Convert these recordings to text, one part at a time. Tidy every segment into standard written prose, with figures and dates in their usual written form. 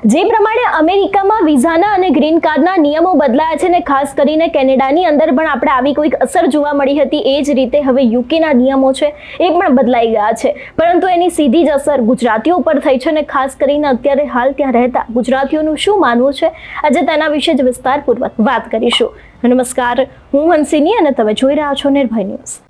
જે પ્રમાણે અમેરિકામાં વિઝાના અને ગ્રીન કાર્ડના નિયમો બદલાયા છે અને ખાસ કરીને કેનેડાની અંદર પણ આપણે આવી કોઈક અસર જોવા મળી હતી, એ જ રીતે હવે યુકેના નિયમો છે એ પણ બદલાઈ ગયા છે, પરંતુ એની સીધી જ અસર ગુજરાતીઓ પર થઈ છે અને ખાસ કરીને અત્યારે હાલ ત્યાં રહેતા ગુજરાતીઓનું શું માનવું છે, આજે તેના વિશે જ વિસ્તારપૂર્વક વાત કરીશું. નમસ્કાર, હું હંસિની અને તમે જોઈ રહ્યા છો નિર્ભય ન્યૂઝ.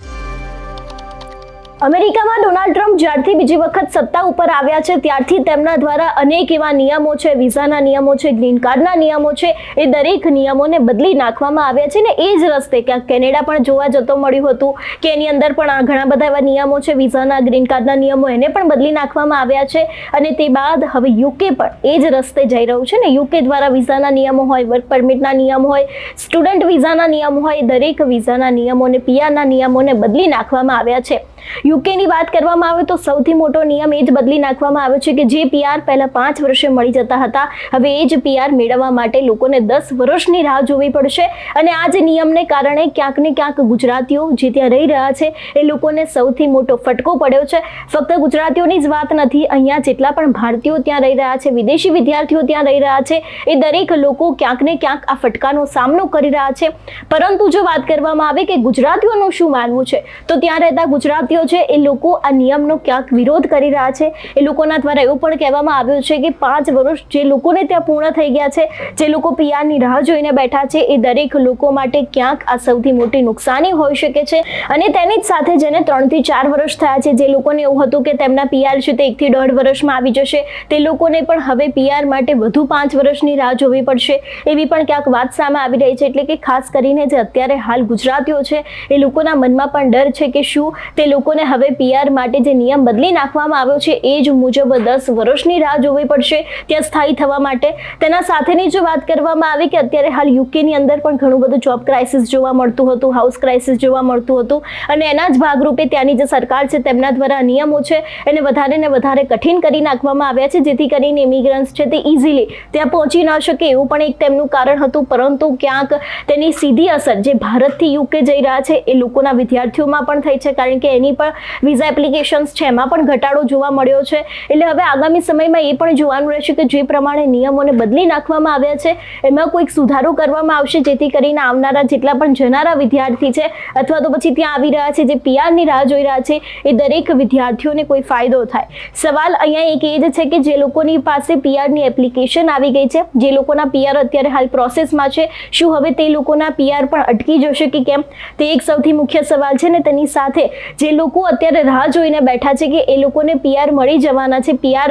અમેરિકામાં ડોનાલ્ડ ટ્રમ્પ જ્યારથી બીજી વખત સત્તા ઉપર આવ્યા છે ત્યારથી તેમના દ્વારા અનેક એવા નિયમો છે, વિઝાના નિયમો છે, ગ્રીન કાર્ડના નિયમો છે, એ દરેક નિયમોને બદલી નાખવામાં આવ્યા છે ને એ જ રસ્તે ક્યાંક કેનેડા પણ જોવા જતો મળ્યું હતું કે એની અંદર પણ ઘણા બધા એવા નિયમો છે, વિઝાના ગ્રીન કાર્ડના નિયમો એને પણ બદલી નાખવામાં આવ્યા છે અને તે બાદ હવે યુકે પણ એ જ રસ્તે જઈ રહ્યું છે ને. યુકે દ્વારા વિઝાના નિયમો હોય, વર્ક પરમિટના નિયમો હોય, સ્ટુડન્ટ વિઝાના નિયમો હોય, દરેક વિઝાના નિયમોને, પીઆરના નિયમોને બદલી નાખવામાં આવ્યા છે. યુકેની વાત કરવામાં આવે તો સૌથી મોટો નિયમ એ જ બદલી નાખવામાં આવ્યો છે કે જે પીઆર પહેલા 5 વર્ષે મળી જતા હતા, હવે એ જ પીઆર મેળવવા માટે લોકોને 10 વર્ષની રાહ જોવી પડશે અને આ જ નિયમને કારણે ક્યાંક ને ક્યાંક ગુજરાતીઓ જે ત્યાં રહી રહ્યા છે એ લોકોને સૌથી મોટો ફટકો પડ્યો છે. ફક્ત ગુજરાતીઓની જ વાત નથી, અહીંયા જેટલા પણ ભારતીયો ત્યાં રહી રહ્યા છે, વિદેશી વિદ્યાર્થીઓ ત્યાં રહી રહ્યા છે, એ દરેક લોકો ક્યાંક ને ક્યાંક આ ફટકાનો સામનો કરી રહ્યા છે. પરંતુ જો વાત કરવામાં આવે કે ગુજરાતીઓનું શું માનવું છે, તો ત્યાં રહેતા ગુજરાતીઓ છે એ લોકો આ નિયમનો ક્યાંક વિરોધ કરી રહ્યા છે. એ લોકોના દ્વારા એવું પણ કહેવામાં આવ્યું છે કે 5 વર્ષ જે લોકોને ત્યાં પૂર્ણ થઈ ગયા છે, જે લોકો પીઆરની રાહ જોઈને બેઠા છે, એ દરેક લોકો માટે ક્યાંક આ સૌથી મોટી નુકસાની હોઈ શકે છે. અને તેની જ સાથે જેને 3 થી 4 વર્ષ થયા છે, જે લોકોને એવું હતું કે તેમના પીઆર છે તે 1 થી 1.5 વર્ષમાં આવી જશે, તે લોકોને પણ હવે પીઆર માટે વધુ 5 વર્ષની રાહ જોવી પડશે, એવી પણ ક્યાંક વાત સામે આવી રહી છે. એટલે કે ખાસ કરીને જે અત્યારે હાલ ગુજરાતીઓ છે એ લોકોના મનમાં પણ ડર છે કે શું તે લોકોને હવે પીઆર માટે જે નિયમ બદલી નાખવામાં આવ્યો છે એ જ મુજબ 10 વર્ષની રાહ જોવી પડશે ત્યાં સ્થાયી થવા માટે. તેના સાથેની જો વાત કરવામાં આવે કે અત્યારે હાલ યુકેની અંદર પણ ઘણું બધું જોબ ક્રાઇસિસ જોવા મળતું હતું, હાઉસ ક્રાઇસિસ જોવા મળતું હતું અને એના જ ભાગરૂપે ત્યાંની જે સરકાર છે તેમના દ્વારા નિયમો છે એને વધારે ને વધારે કઠિન કરી નાખવામાં આવ્યા છે, જેથી કરીને ઇમિગ્રન્ટ્સ છે તે ઇઝીલી ત્યાં પહોંચી ન શકે, એવું પણ એક તેમનું કારણ હતું. પરંતુ ક્યાંક તેની સીધી અસર જે ભારતથી યુકે જઈ રહ્યા છે એ લોકોના વિદ્યાર્થીઓમાં પણ થઈ છે, કારણ કે એની પણ વિઝા એપ્લિકેશન્સ છે એમાં પણ ઘટાડો જોવા મળ્યો છે. એટલે હવે આગામી સમયમાં એ પણ જોવાનું રહેશે કે જે પ્રમાણે નિયમોને બદલી નાખવામાં આવ્યા છે એમાં કોઈક સુધારો કરવામાં આવશે, જેથી કરીને આવનારા જેટલા પણ જનારા વિદ્યાર્થી છે અથવા તો પછી ત્યાં આવી રહ્યા છે જે પીઆરની રાહ જોઈ રહ્યા છે એ દરેક વિદ્યાર્થીઓને કોઈ ફાયદો થાય. સવાલ અહીંયા એક એ જ છે કે જે લોકોની પાસે પીઆરની એપ્લિકેશન આવી ગઈ છે, જે લોકોના પીઆર અત્યારે હાલ પ્રોસેસમાં છે, શું હવે તે લોકોના પીઆર પણ અટકી જશે કે કેમ, તે એક સૌથી મુખ્ય સવાલ છે. ને તેની સાથે જે લોકો અત્યારે રાહ જોઈને બેઠા છે કે એ લોકોને પીઆર મળી જવાના છે, પીઆર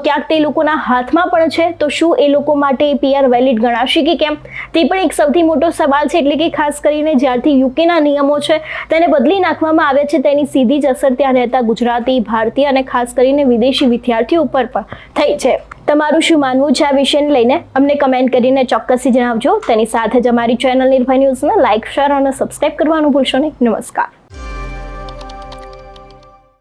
ક્યાંક તે લોકોના હાથમાં પણ છે, તો શું એ લોકો માટે પીઆર વેલિડ ગણાશે કે કેમ, તે પણ એક સૌથી મોટો સવાલ છે. એટલે કે ખાસ કરીને જ્યારથી યુકેના નિયમો છે તેને બદલી નાખવામાં આવ્યા છે તેની સીધી જ અસર ત્યાં રહેતા ગુજરાતી, ભારતીય અને ખાસ કરીને વિદેશી વિદ્યાર્થીઓ ઉપર પણ થઈ છે. તમારું શું માનવું છે આ વિષયને લઈને અમને કમેન્ટ કરીને ચોક્કસથી જણાવજો. તેની સાથે જ અમારી ચેનલ નિર્ભય ન્યૂઝને લાઇક, શેર અને સબસ્ક્રાઇબ કરવાનું ભૂલશો નહીં. નમસ્કાર.